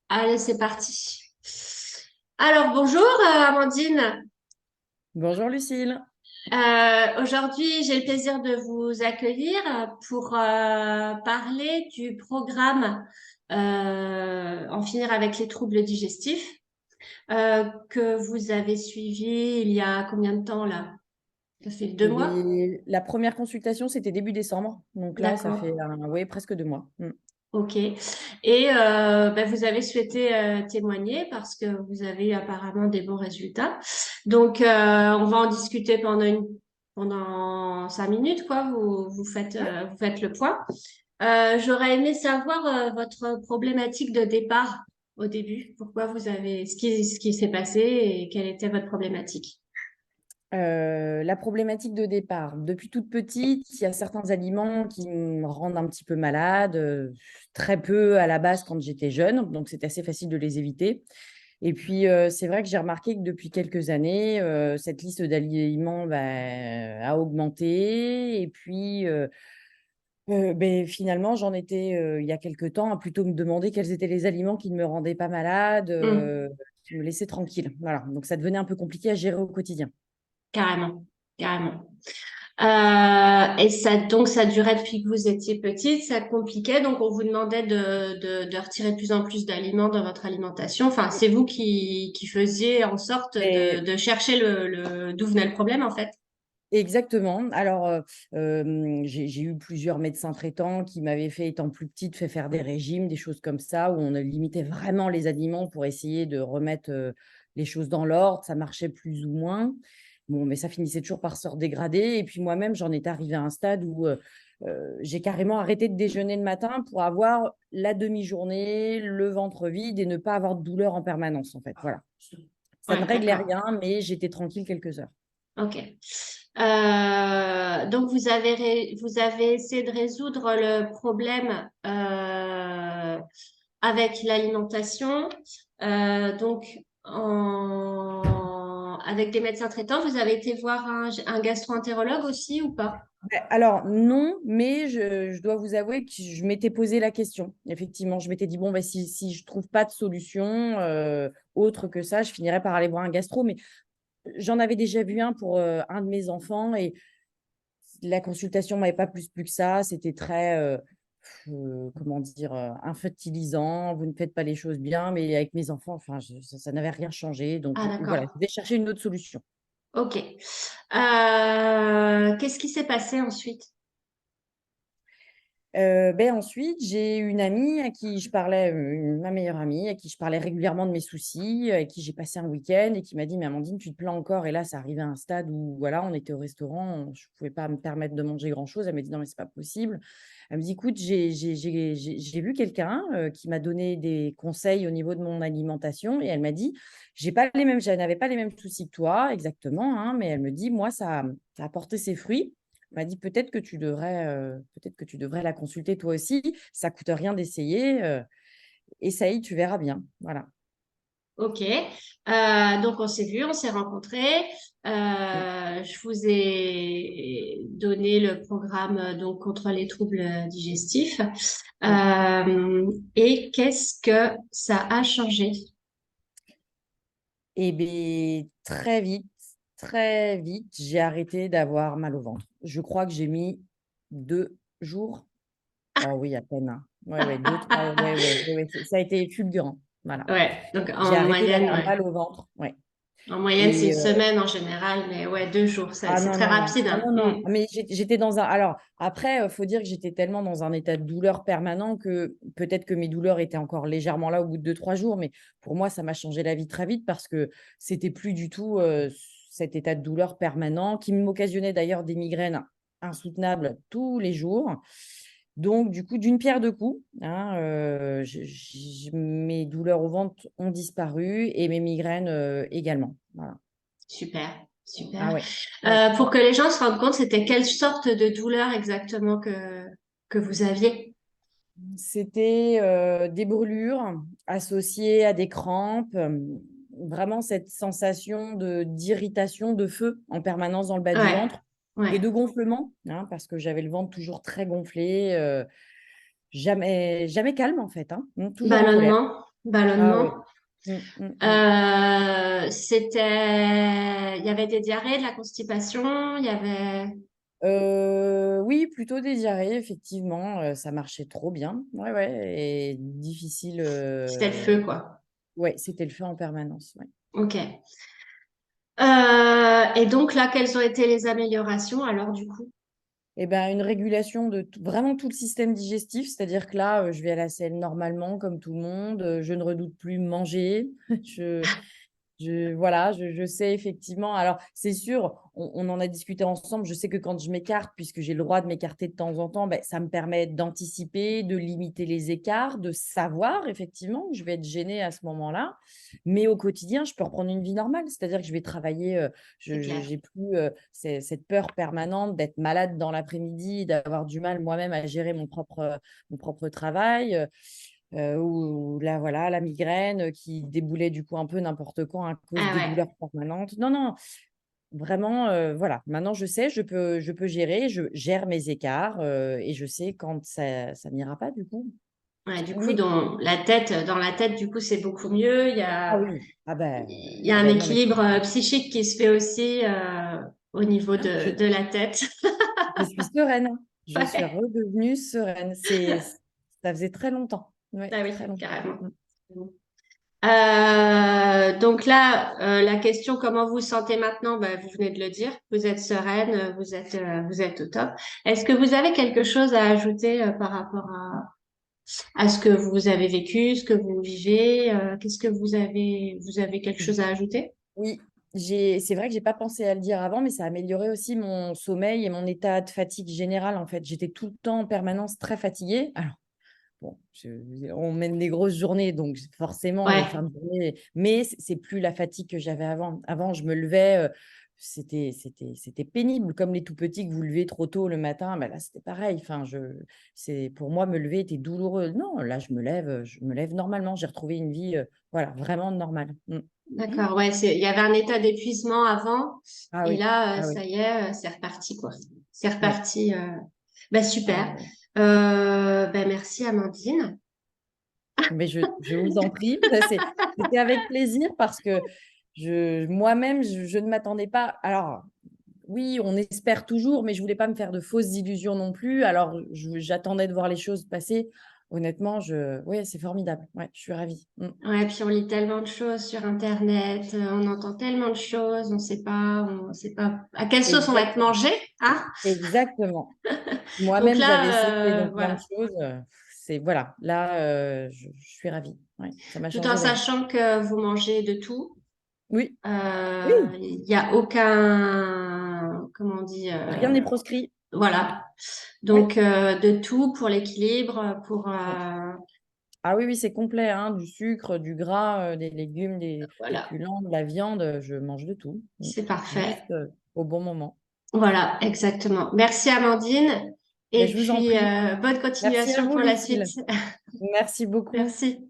Allez, c'est parti. Alors, bonjour Amandine. Bonjour Lucille. Aujourd'hui, j'ai le plaisir de vous accueillir pour parler du programme En finir avec les troubles digestifs que vous avez suivi il y a combien de temps là? Ça fait 2 mois? La première consultation, c'était début décembre. Donc là, ça fait D'accord. ouais, presque 2 mois. Ok. Et vous avez souhaité témoigner parce que vous avez apparemment des bons résultats. Donc, on va en discuter pendant 5 minutes, quoi. Ouais. Vous faites le point. J'aurais aimé savoir votre problématique de départ au début. Pourquoi vous avez ce qui s'est passé et quelle était votre problématique? La problématique de départ. Depuis toute petite, il y a certains aliments qui me rendent un petit peu malade, très peu à la base quand j'étais jeune, donc c'est assez facile de les éviter. Et puis, c'est vrai que j'ai remarqué que depuis quelques années, cette liste d'aliments a augmenté. Et puis, finalement, j'en étais, il y a quelque temps, à plutôt me demander quels étaient les aliments qui ne me rendaient pas malade, Hum, qui me laissaient tranquille. Voilà, donc ça devenait un peu compliqué à gérer au quotidien. carrément, carrément. Et ça, donc, ça durait depuis que vous étiez petite, ça compliquait, donc on vous demandait de retirer de plus en plus d'aliments dans votre alimentation. Enfin, c'est vous qui faisiez en sorte Et de chercher d'où venait le problème, en fait. exactement. Alors, j'ai eu plusieurs médecins traitants qui m'avaient fait, étant plus petite, fait faire des régimes, des choses comme ça, où on limitait vraiment les aliments pour essayer de remettre, les choses dans l'ordre. Ça marchait plus ou moins. Bon, mais ça finissait toujours par se redégrader. Et puis moi-même, j'en étais arrivée à un stade où, j'ai carrément arrêté de déjeuner le matin pour avoir la demi-journée, le ventre vide et ne pas avoir de douleur en permanence, en fait. Voilà. Ça ne Ouais, réglait d'accord. rien, mais j'étais tranquille quelques heures. Ok. Donc vous avez essayé de résoudre le problème avec l'alimentation. Donc avec des médecins traitants, vous avez été voir un gastro-entérologue aussi ou pas? Ouais, alors non, mais je dois vous avouer que je m'étais posé la question. Effectivement, je m'étais dit, bon, si je trouve pas de solution autre que ça, je finirai par aller voir un gastro. Mais j'en avais déjà vu un pour un de mes enfants et la consultation m'avait pas plus que ça. C'était très, comment dire, infantilisant. Vous ne faites pas les choses bien, mais avec mes enfants, enfin, ça n'avait rien changé. Donc Ah voilà, d'accord. je vais chercher une autre solution. Ok. Qu'est-ce qui s'est passé ensuite? Ensuite, j'ai une amie à qui je parlais, ma meilleure amie, à qui je parlais régulièrement de mes soucis, avec qui j'ai passé un week-end et qui m'a dit: «Mais Amandine, tu te plains encore?» Et là, ça arrivait à un stade où voilà, on était au restaurant, je ne pouvais pas me permettre de manger grand-chose. Elle m'a dit: «Non, mais c'est pas possible». Elle me dit: «Écoute, j'ai vu quelqu'un, qui m'a donné des conseils au niveau de mon alimentation» et elle m'a dit: Je n'avais pas les mêmes soucis que toi exactement, hein, mais elle me dit: «Moi, ça a porté ses fruits». M'a dit: peut-être que tu devrais la consulter toi aussi, ça coûte rien d'essayer, essaye, tu verras bien». Voilà. Ok. Donc on s'est vu, on s'est rencontrés. Mmh. Je vous ai donné le programme donc contre les troubles digestifs. Ouais. Et qu'est-ce que ça a changé? Et beh, très vite, j'ai arrêté d'avoir mal au ventre. Je crois que j'ai mis 2 jours. Oh oui, à peine, hein. Ouais, ouais, 2-3, ouais, ça a été fulgurant. Voilà. Ouais, donc J'ai en arrêté moyenne, d'avoir ouais. mal au ventre, ouais. En moyenne, c'est une Et semaine en général, mais ouais, 2 jours, ah c'est non, très non, non. rapide, Ah hein. non, non. Mm. Mais j'étais dans un. Alors, après, faut dire que j'étais tellement dans un état de douleur permanent que peut-être que mes douleurs étaient encore légèrement là au bout de 2-3 jours. Mais pour moi, ça m'a changé la vie très vite parce que c'était plus du tout cet état de douleur permanent qui m'occasionnait d'ailleurs des migraines insoutenables tous les jours. Donc, du coup, d'une pierre deux coups, hein, mes douleurs au ventre ont disparu et mes migraines également. Voilà. Super, super. Ah ouais. Ouais. Pour que les gens se rendent compte, c'était quelle sorte de douleur exactement que vous aviez? C'était, des brûlures associées à des crampes, vraiment cette sensation d'irritation, de feu en permanence dans le bas du Ouais, ventre et ouais. de gonflement, hein, parce que j'avais le ventre toujours très gonflé, jamais, jamais calme en fait, hein. Toujours en colère. Ballonnement, Ah oui. ballonnement. Mm, mm, mm. Il y avait des diarrhées, de la constipation, il y avait, Oui, plutôt des diarrhées, effectivement. Ça marchait trop bien. Ouais, ouais. Et difficile. c'était le feu, quoi. Ouais, c'était le feu en permanence. Ouais. Ok. Et donc là, quelles ont été les améliorations alors du coup? Eh ben, une régulation de vraiment tout le système digestif, c'est-à-dire que là, je vais à la selle normalement, comme tout le monde. Je ne redoute plus manger. Je, voilà, je sais effectivement. Alors, c'est sûr, on en a discuté ensemble. Je sais que quand je m'écarte, puisque j'ai le droit de m'écarter de temps en temps, ben, ça me permet d'anticiper, de limiter les écarts, de savoir effectivement que je vais être gênée à ce moment-là. Mais au quotidien, je peux reprendre une vie normale. C'est-à-dire que je vais travailler, C'est clair. j'ai plus cette peur permanente d'être malade dans l'après-midi, d'avoir du mal moi-même à gérer mon propre travail. Ou là, voilà, la migraine qui déboulait du coup un peu n'importe quand à cause Ah des ouais. douleurs permanentes. Non, non, vraiment, voilà. Maintenant, je sais, je peux gérer, je gère mes écarts et je sais quand ça n'ira pas du coup. Ouais, du coup, Mais dans la tête, du coup, c'est beaucoup mieux. ah oui, Il y a ah un ben non, mais équilibre psychique qui se fait aussi au niveau je, de la tête. je suis sereine. Je suis Ouais. redevenue sereine. Ça faisait très longtemps. Oui, Ah oui, très longtemps. carrément. Mm. Donc là, la question, comment vous vous sentez maintenant? Ben, vous venez de le dire, vous êtes sereine, vous êtes au top. Est-ce que vous avez quelque chose à ajouter par rapport à ce que vous avez vécu, ce que vous vivez? Qu'est-ce que vous avez quelque chose à ajouter? Oui, c'est vrai que j'ai pas pensé à le dire avant, mais ça a amélioré aussi mon sommeil et mon état de fatigue générale, en fait. J'étais tout le temps en permanence très fatiguée. Alors, bon, on mène des grosses journées, donc forcément, les fins Ouais, de journée, mais c'est plus la fatigue que j'avais avant. Avant, je me levais, c'était pénible, comme les tout petits que vous levez trop tôt le matin. Ben là, c'était pareil. Enfin, pour moi, me lever était douloureux. Non, là, je me lève normalement. J'ai retrouvé une vie, voilà, vraiment normale. Mm. d'accord. Ouais, il y avait un état d'épuisement avant, Ah et oui, là, ah oui, ça y est, c'est reparti, quoi. C'est ouais. reparti. Bah, Ah super. ouais. Ben, merci, Amandine. Mais je vous en prie, c'était avec plaisir parce que moi-même, je ne m'attendais pas. Alors, oui, on espère toujours, mais je voulais pas me faire de fausses illusions non plus. Alors, j'attendais de voir les choses passer. Honnêtement, ouais, c'est formidable. Ouais, je suis ravie. Mm. Ouais, puis on lit tellement de choses sur Internet, on entend tellement de choses, on sait pas à quelle sauce on va être Exactement. mangé, hein? Exactement. Donc Moi-même, j'avais essayé là, dans plein de voilà. choses. Voilà. Là, je suis ravie. Ouais, ça m'a Tout en changé la vie. sachant que vous mangez de tout, Oui, oui. il y a aucun, comment on dit, Rien n'est proscrit. voilà. Oui. Donc de tout pour l'équilibre, pour Ah oui, oui, c'est complet, hein, du sucre, du gras, des légumes, des voilà, féculents, de la viande, je mange de tout. c'est parfait. Juste au bon moment. Voilà, exactement. Merci Amandine Mais et je vous en puis prie. bonne Merci à continuation vous, pour la suite. Lucille. Merci beaucoup. Merci.